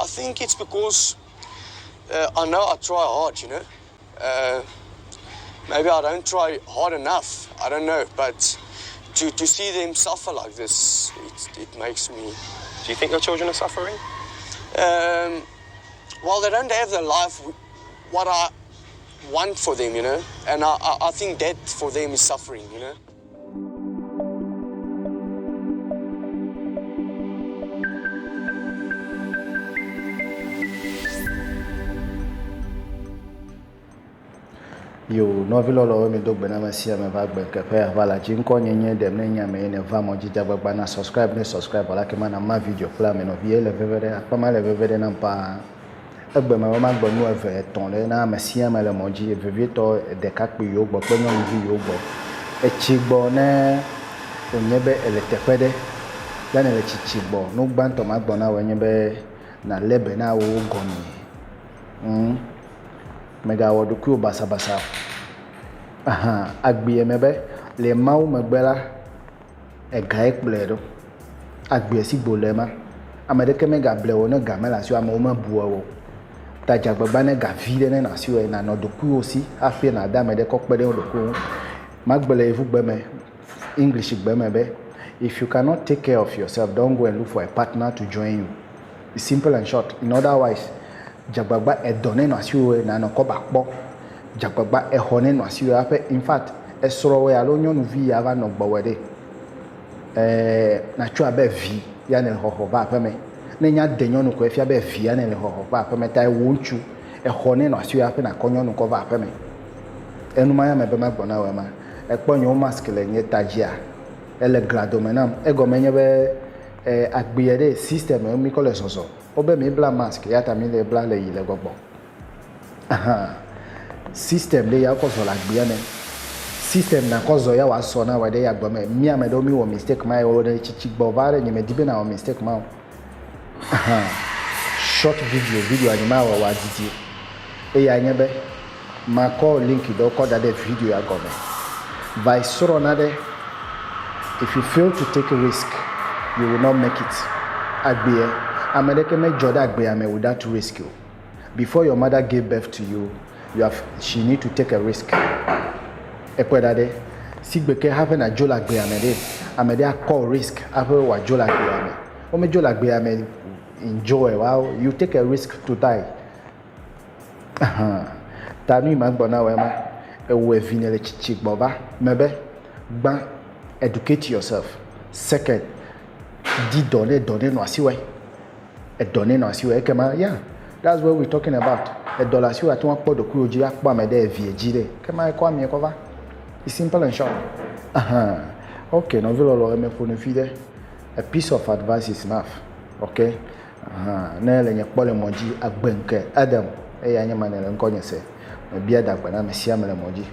I think it's because I know I try hard, you know. Maybe I don't try hard enough. I don't know, but to see them suffer like this, it makes me. Do you think your children are suffering? Well, they don't have the life what I want for them, you know, and I think that for them is suffering, you know. Yo, novelo lo me dog bena masia me va gbe kepe vala jinko nyenye dem ne nyame ne va mo jija gbagba na subscribe wala ke mana ma video fla me no vie le vevere apa ma le vevere na pa egbe ma gbo nu eve ton le na masia me le mo ji vevie to de kakpe yo gbo pe nyon vi yo gbo e chi gbo ne onyebe ele tepede ya ne le chi gbo no gbanto ma gbo na wenyebe na lebe na wo goni mega wodu ku basa agbe mebe le mawu megbela e ga ekpledo agbe si bolema amedeke mega blewo ne gamela si ama o ma buwo ta jagbagba ne ga vile ne na si o na no doku osi afi na da mede kokpede doku magbele evu gbeme English gbeme be if you cannot take care of yourself, don't go and look for a partner to join you. It's simple and short. In otherwise, jagbagba e donne no asiwe na no ko bakpo jagbagba e hone no asiwe ape in fact e soro we alo nyonu vi ya va no gbowede na twa be vi ya ne hoho ba ape me na nya de nyonu ko efia be vi ya ne hoho ba ape me tai wonchu e hone no asiwe ape na konyonu ko ba ape me enu ma ya me be ma gbona we ma e ponyo mask le nye tajia ele grado menam e go menye be agbiyede system mi ko le soso obe mi bla mask ya ta mi le bla le yile gbogbo system le ya ko so la gbiyane system na ko zo ya wa so na wa de ya gbome mi amedo mi wo mistake my o de chichi gbovare ni me dibe na wo mistake ma short video anima wa didi e ya nyebe ma ko link do ko da de video ya gome by soro na de if you fail to take a risk you will not make it agbe American make Jordan Agbenuke without risk. Before your mother gave birth to you, she need to take a risk. Ekwedade, sigbeke happen at Jola Agbenuke, Amede call risk after what Jola Agbenuke. O me Jola Agbenuke enjoy. Wow, you take a risk to die. Tanu magbona wema ewe vinele chichi boba mebe ban educate yourself. Second, di donne no asiwe. A donne no asiwe kema yeah, that's what we're talking about. A dollar siwe atu akpo do ku oji akpo amede viejire kema e kwa mi ekova. It's simple and short. Okay, no velo lo me phone fide. A piece of advice is enough. Okay? Na le nye kpole moji Agbenuke Adam e ya nye manele nkonye se. Me bia da gbana me sia mele moji.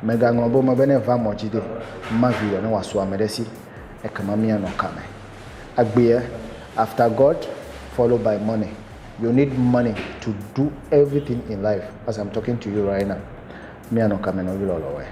Mega ngombo me bene va moji de. Ma video na waso amedesi e kama mi no kame. Agbe after God followed by money. You need money to do everything in life as I'm talking to you right now. Me no kame no vilo lo we.